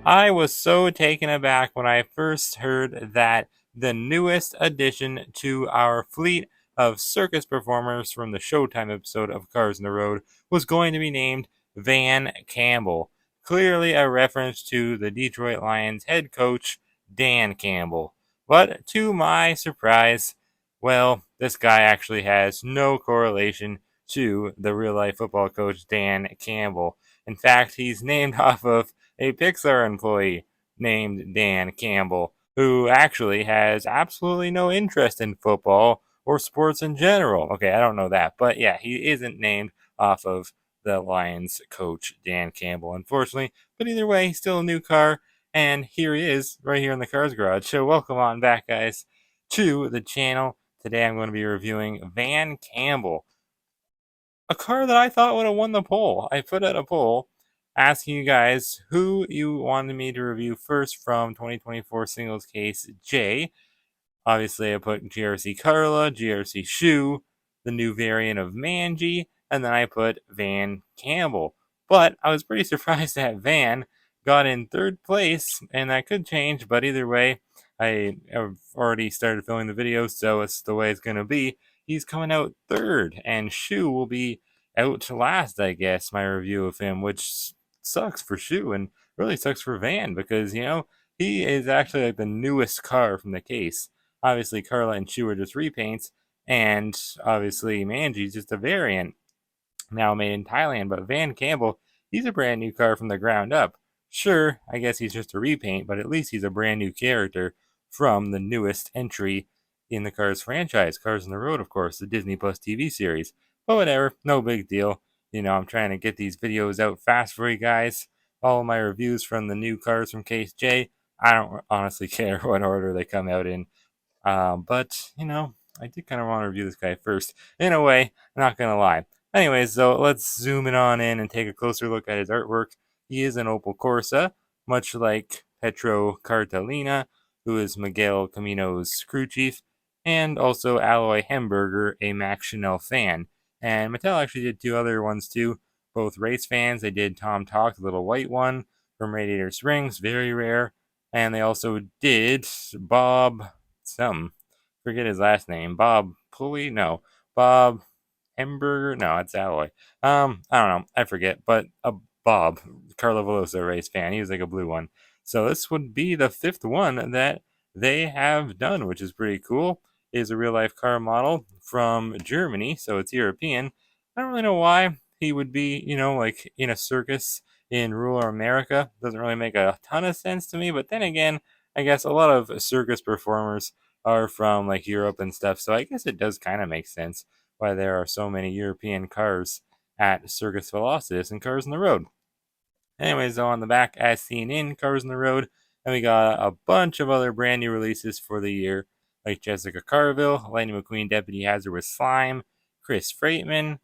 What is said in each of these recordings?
I was so taken aback when I first heard that the newest addition to our fleet of circus performers from the Showtime episode of Cars on the Road was going to be named Van Campbell. Clearly a reference to the Detroit Lions head coach, Dan Campbell. But to my surprise, well, this guy actually has no correlation to the real life football coach, Dan Campbell. In fact, he's named off of a Pixar employee named Dan Campbell, who actually has absolutely no interest in football or sports in general. Okay, I don't know that, but yeah, he isn't named off of the Lions coach, Dan Campbell, unfortunately. But either way, still a new car, and here he is, right here in the Cars Garage. So welcome on back, guys, to the channel. Today I'm going to be reviewing Van Campbell, a car that I thought would have won the poll. I put out a poll asking you guys who you wanted me to review first from 2024 Singles Case J. Obviously, I put GRC Carla, GRC Shoe, the new variant of Manji, and then I put Van Campbell. But I was pretty surprised that Van got in third place, and that could change, but either way, I have already started filming the video, so it's the way it's going to be. He's coming out third, and Shoe will be out last, I guess, my review of him, which sucks for Shoe and really sucks for Van because, he is actually like the newest car from the case. Obviously, Carla and Chew are just repaints, and obviously Manji's just a variant now made in Thailand. But Van Campbell, he's a brand new car from the ground up. Sure, I guess he's just a repaint, but at least he's a brand new character from the newest entry in the Cars franchise. Cars on the Road, of course, the Disney Plus TV series. But whatever, no big deal. I'm trying to get these videos out fast for you guys. All of my reviews from the new cars from Case J, I don't honestly care what order they come out in. But, I did kind of want to review this guy first. In a way, I'm not going to lie. Anyways, so let's zoom in and take a closer look at his artwork. He is an Opel Corsa, much like Petro Cartolina, who is Miguel Camino's crew chief, and also Alloy Hamburger, a Max Chanel fan. And Mattel actually did two other ones too, both race fans. They did Tom Talk, the little white one from Radiator Springs, very rare. And they also did Bob some, forget his last name. Bob Pulley? No. Bob Hamburger? No, it's Alloy. I don't know. I forget. But Bob, Carlo Veloso race fan. He was like a blue one. So this would be the fifth one that they have done, which is pretty cool. It is a real life car model from Germany, so it's European. I don't really know why he would be, like in a circus in rural America. Doesn't really make a ton of sense to me, but then again, I guess a lot of circus performers are from like Europe and stuff, so I guess it does kind of make sense why there are so many European cars at Circus Velocitas and Cars on the Road. Anyways, though, on the back, as seen in Cars on the Road, and we got a bunch of other brand new releases for the year, like Jessica Carville, Lightning McQueen Deputy Hazard with Slime, Chris Freightman,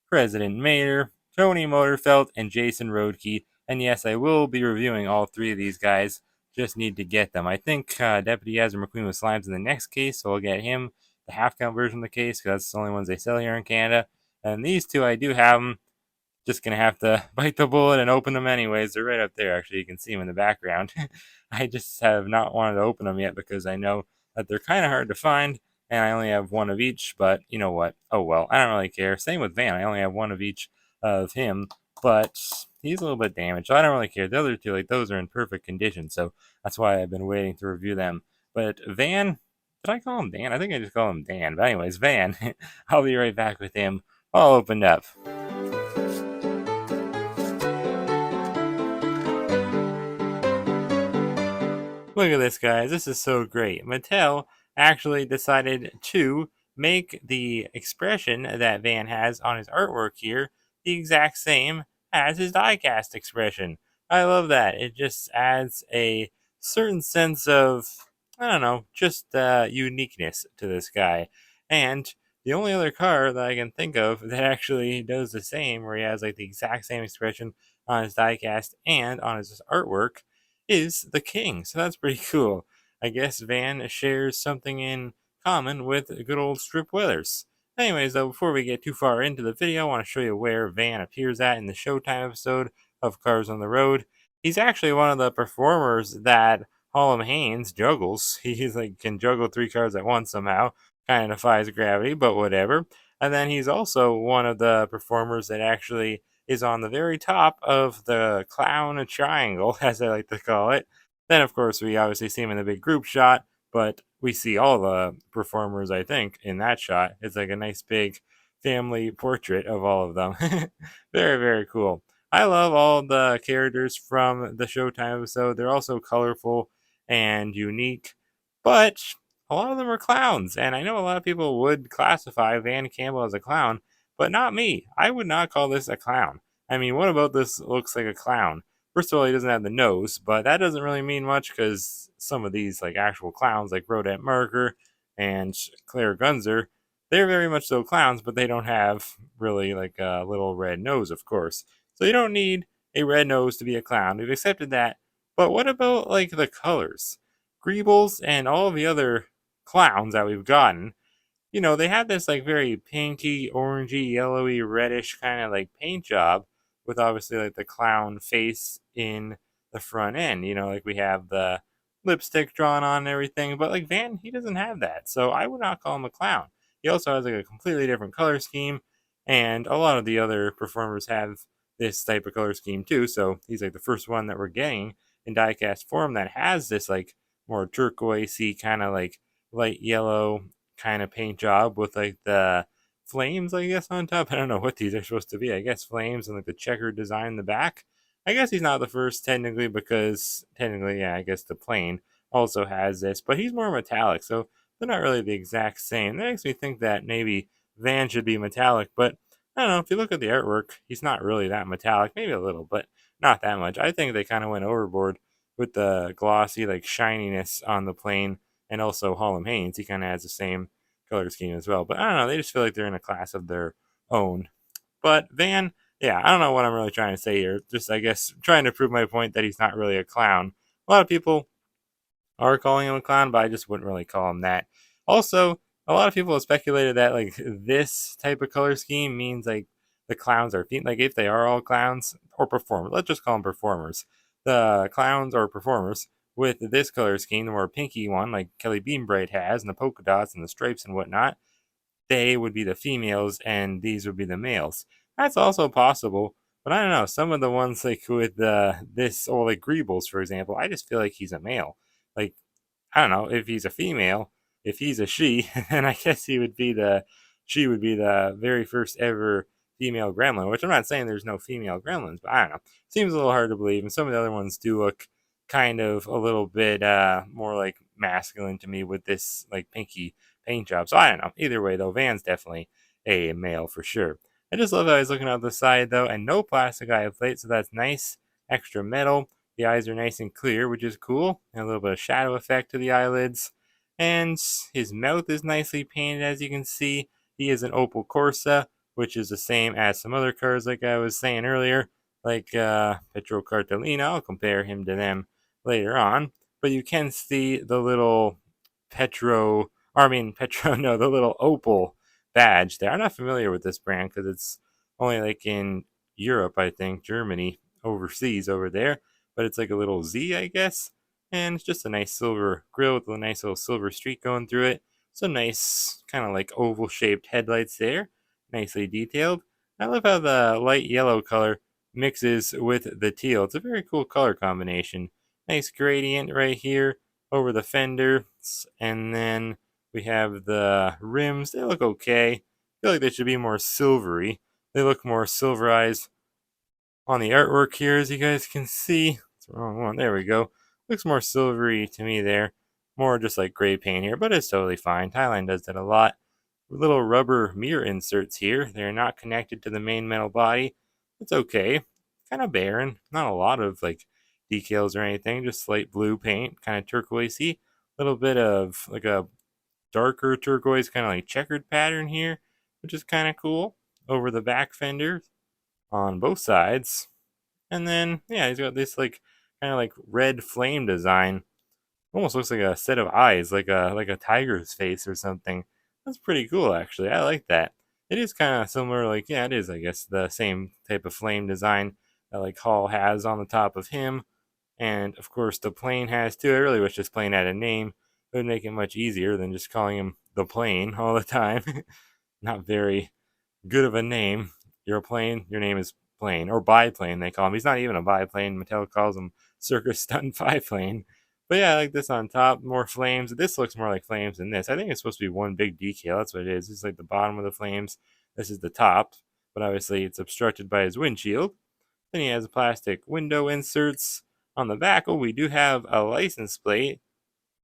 President Mayer, Tony Motorfelt, and Jason Roadkey. And yes, I will be reviewing all three of these guys. Just need to get them. I think Deputy Hazard McQueen with Slimes in the next case, so I'll get him, the half count version of the case, because that's the only ones they sell here in Canada. And these two, I do have them. Just going to have to bite the bullet and open them anyways. They're right up there, actually. You can see them in the background. I just have not wanted to open them yet because I know that they're kind of hard to find, and I only have one of each, but you know what? Oh well, I don't really care. Same with Van. I only have one of each of him, but he's a little bit damaged, so I don't really care. The other two, like those, are in perfect condition, so that's why I've been waiting to review them. But Van, did I call him Dan? I think I just called him Dan. But anyways, Van, I'll be right back with him all opened up. Look at this, guys. This is so great. Mattel actually decided to make the expression that Van has on his artwork here the exact same as his diecast expression. I love that. It just adds a certain sense of, I don't know, just uniqueness to this guy. And the only other car that I can think of that actually does the same, where he has like the exact same expression on his diecast and on his artwork, is the king. So that's pretty cool. I guess Van shares something in common with good old Strip Weathers. Anyways, though, before we get too far into the video, I want to show you where Van appears at in the Showtime episode of Cars on the Road. He's actually one of the performers that Harlem Haynes juggles. He's like can juggle three cards at once somehow. Kind of defies gravity, but whatever. And then he's also one of the performers that actually is on the very top of the clown triangle, as I like to call it. Then, of course, we obviously see him in the big group shot, but we see all the performers, I think, in that shot. It's like a nice big family portrait of all of them. Very, very cool. I love all the characters from the Showtime episode. They're also colorful and unique, but a lot of them are clowns. And I know a lot of people would classify Van Campbell as a clown, but not me. I would not call this a clown. I mean, what about this looks like a clown? First of all, he doesn't have the nose, but that doesn't really mean much because some of these like actual clowns, like Rodette Marker and Claire Gunzer, they're very much so clowns, but they don't have really like a little red nose, of course. So you don't need a red nose to be a clown. We've accepted that. But what about like the colors? Greebles and all the other clowns that we've gotten, they have this like very pinky, orangey, yellowy, reddish kind of like paint job with obviously like the clown face in the front end. Like we have the lipstick drawn on and everything, but like Van, he doesn't have that. So I would not call him a clown. He also has like a completely different color scheme, and a lot of the other performers have this type of color scheme too. So he's like the first one that we're getting in diecast form that has this like more turquoisey kind of like light yellow kind of paint job with like the flames, I guess, on top. I don't know what these are supposed to be. I guess flames and like the checkered design in the back. I guess he's not the first technically because technically, yeah, I guess the plane also has this, but he's more metallic, so they're not really the exact same. That makes me think that maybe Van should be metallic, but I don't know. If you look at the artwork, he's not really that metallic. Maybe a little, but not that much. I think they kind of went overboard with the glossy, like shininess on the plane, and also Harlem Haynes. He kind of has the same color scheme as well. But I don't know. They just feel like they're in a class of their own. But Van, yeah, I don't know what I'm really trying to say here. Just, I guess, trying to prove my point that he's not really a clown. A lot of people are calling him a clown, but I just wouldn't really call him that. Also, a lot of people have speculated that like this type of color scheme means like the clowns are like if they are all clowns or performers. Let's just call them performers. The clowns or performers with this color scheme, the more pinky one, like Kelly Beanbright has, and the polka dots and the stripes and whatnot, they would be the females and these would be the males. That's also possible, but I don't know. Some of the ones like with this or like Greebles, for example, I just feel like he's a male. Like I don't know if he's a female, if he's a she, then I guess she would be the very first ever female gremlin. Which I'm not saying there's no female gremlins, but I don't know. Seems a little hard to believe, and some of the other ones do look kind of a little bit more like masculine to me with this like pinky paint job. So I don't know. Either way, though, Van's definitely a male for sure. I just love how he's looking out the side though, and no plastic eye plate, so that's nice. Extra metal. The eyes are nice and clear, which is cool. And a little bit of shadow effect to the eyelids. And his mouth is nicely painted, as you can see. He is an Opal Corsa, which is the same as some other cars, like I was saying earlier, like Petro Cartolina. I'll compare him to them later on. But you can see the little no, the little Opal badge there. I'm not familiar with this brand because it's only like in Europe, I think, Germany, overseas over there, but it's like a little Z, I guess. And it's just a nice silver grill with a nice little silver streak going through it. Some nice kind of like oval shaped headlights there, nicely detailed. I love how the light yellow color mixes with the teal. It's a very cool color combination. Nice gradient right here over the fender. And then we have the rims. They look okay. I feel like they should be more silvery. They look more silverized on the artwork here, as you guys can see. It's the wrong one. There we go. Looks more silvery to me there. More just like gray paint here, but it's totally fine. Thailand does that a lot. Little rubber mirror inserts here. They're not connected to the main metal body. It's okay. Kind of barren. Not a lot of like decals or anything. Just light blue paint, kind of turquoisey. A little bit of like a darker turquoise, kind of like checkered pattern here, which is kind of cool. Over the back fender on both sides. And then, yeah, he's got this like kind of like red flame design. Almost looks like a set of eyes, like a tiger's face or something. That's pretty cool, actually. I like that. It is kind of similar, it is, I guess, the same type of flame design that like Hall has on the top of him. And of course, the plane has too. I really wish this plane had a name. It would make it much easier than just calling him the plane all the time. Not very good of a name. You're a plane, your name is Plane, or Biplane, they call him. He's not even a biplane. Mattel calls him Circus Stunt Biplane. But yeah, I like this on top. More flames. This looks more like flames than this. I think it's supposed to be one big decal. That's what it is. It's like the bottom of the flames. This is the top. But obviously, it's obstructed by his windshield. Then he has plastic window inserts on the back. Oh, we do have a license plate. It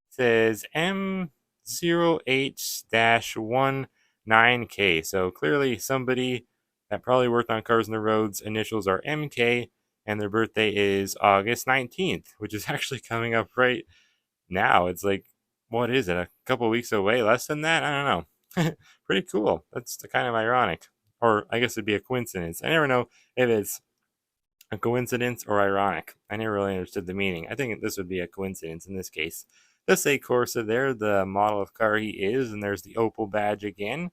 says M08-19K. So clearly somebody that probably worked on Cars on the Road's initials are MK, and their birthday is August 19th, which is actually coming up right now. It's like, what is it, a couple weeks away? Less than that? I don't know. Pretty cool. That's kind of ironic. Or I guess it'd be a coincidence. I never know if it's a coincidence or ironic. I never really understood the meaning. I think this would be a coincidence in this case. Does say Corsa there, the model of car he is, and there's the Opel badge again.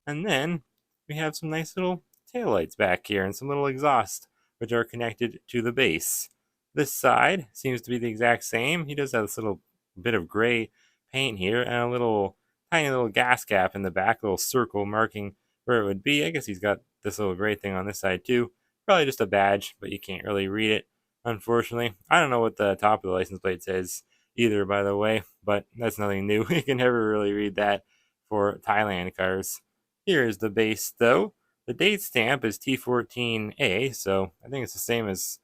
And then we have some nice little taillights back here and some little exhaust, which are connected to the base. This side seems to be the exact same. He does have this little bit of gray paint here and a little tiny little gas cap in the back, little circle marking where it would be. I guess he's got this little gray thing on this side too. Probably just a badge, but you can't really read it, unfortunately. I don't know what the top of the license plate says either, by the way, but that's nothing new. You can never really read that for Thailand cars. Here is the base, though. The date stamp is T14A, so I think it's the same as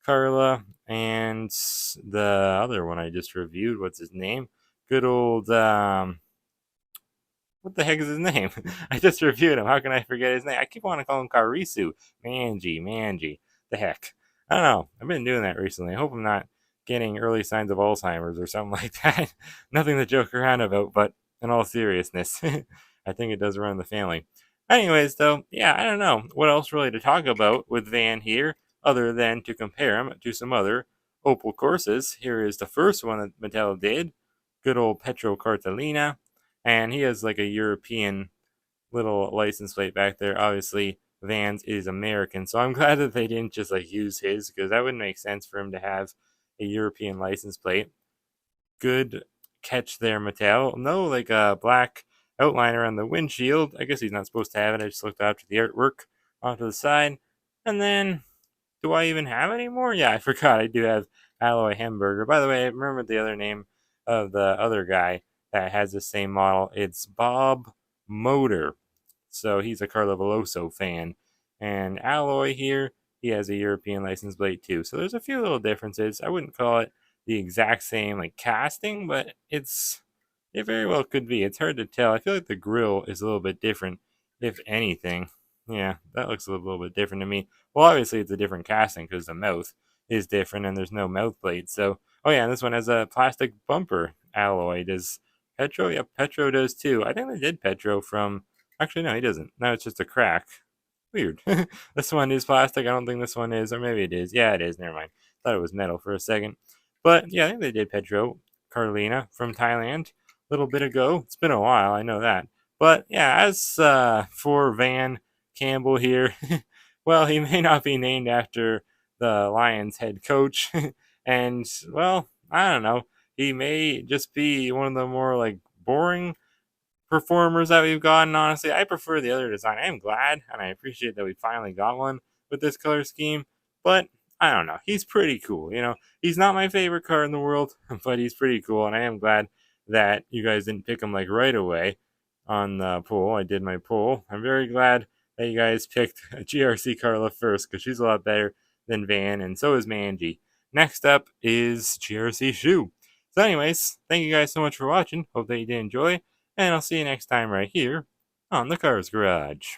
Carla and the other one I just reviewed. What's his name? Good old, what the heck is his name? I just reviewed him. How can I forget his name? I keep wanting to call him Karisu. Manji. The heck. I don't know. I've been doing that recently. I hope I'm not getting early signs of Alzheimer's or something like that. Nothing to joke around about, but in all seriousness, I think it does run in the family. Anyways, though, yeah, I don't know what else really to talk about with Van here other than to compare him to some other Opel Corsas. Here is the first one that Mattel did. Good old Petro Cartolina. And he has like a European little license plate back there. Obviously, Vans is American, so I'm glad that they didn't just like use his, because that wouldn't make sense for him to have a European license plate. Good catch there, Mattel. No, like a black outline around the windshield. I guess he's not supposed to have it. I just looked after the artwork onto the side. And then, do I even have any more? Yeah, I forgot. I do have Alloy Hamburger. By the way, I remember the other name of the other guy that has the same model. It's Bob Motor. So he's a Carlo Veloso fan. And Alloy here, he has a European license plate too. So there's a few little differences. I wouldn't call it the exact same like casting, but it very well could be. It's hard to tell. I feel like the grill is a little bit different, if anything. Yeah, that looks a little bit different to me. Well, obviously it's a different casting because the mouth is different and there's no mouth plate. So, oh yeah, and this one has a plastic bumper alloy. Does Petro? Yeah, Petro does too. I think they did Petro from. Actually, no, he doesn't. No, it's just a crack. Weird. This one is plastic. I don't think this one is, or maybe it is. Yeah, it is. Never mind. Thought it was metal for a second. But yeah, I think they did Petro Carolina from Thailand a little bit ago. It's been a while, I know that. But yeah, as for Van Campbell here, well, he may not be named after the Lions head coach. And, well, I don't know. He may just be one of the more like boring performers that we've gotten. Honestly, I prefer the other design. I am glad and I appreciate that we finally got one with this color scheme, but I don't know, he's pretty cool. He's not my favorite car in the world, but he's pretty cool, and I am glad that you guys didn't pick him like right away on the poll. I did my poll. I'm very glad that you guys picked GRC Carla first, because she's a lot better than Van, and so is Manji. Next up is GRC Shoe. So anyways, thank you guys so much for watching. Hope that you did enjoy, and I'll see you next time right here on the Cars Garage.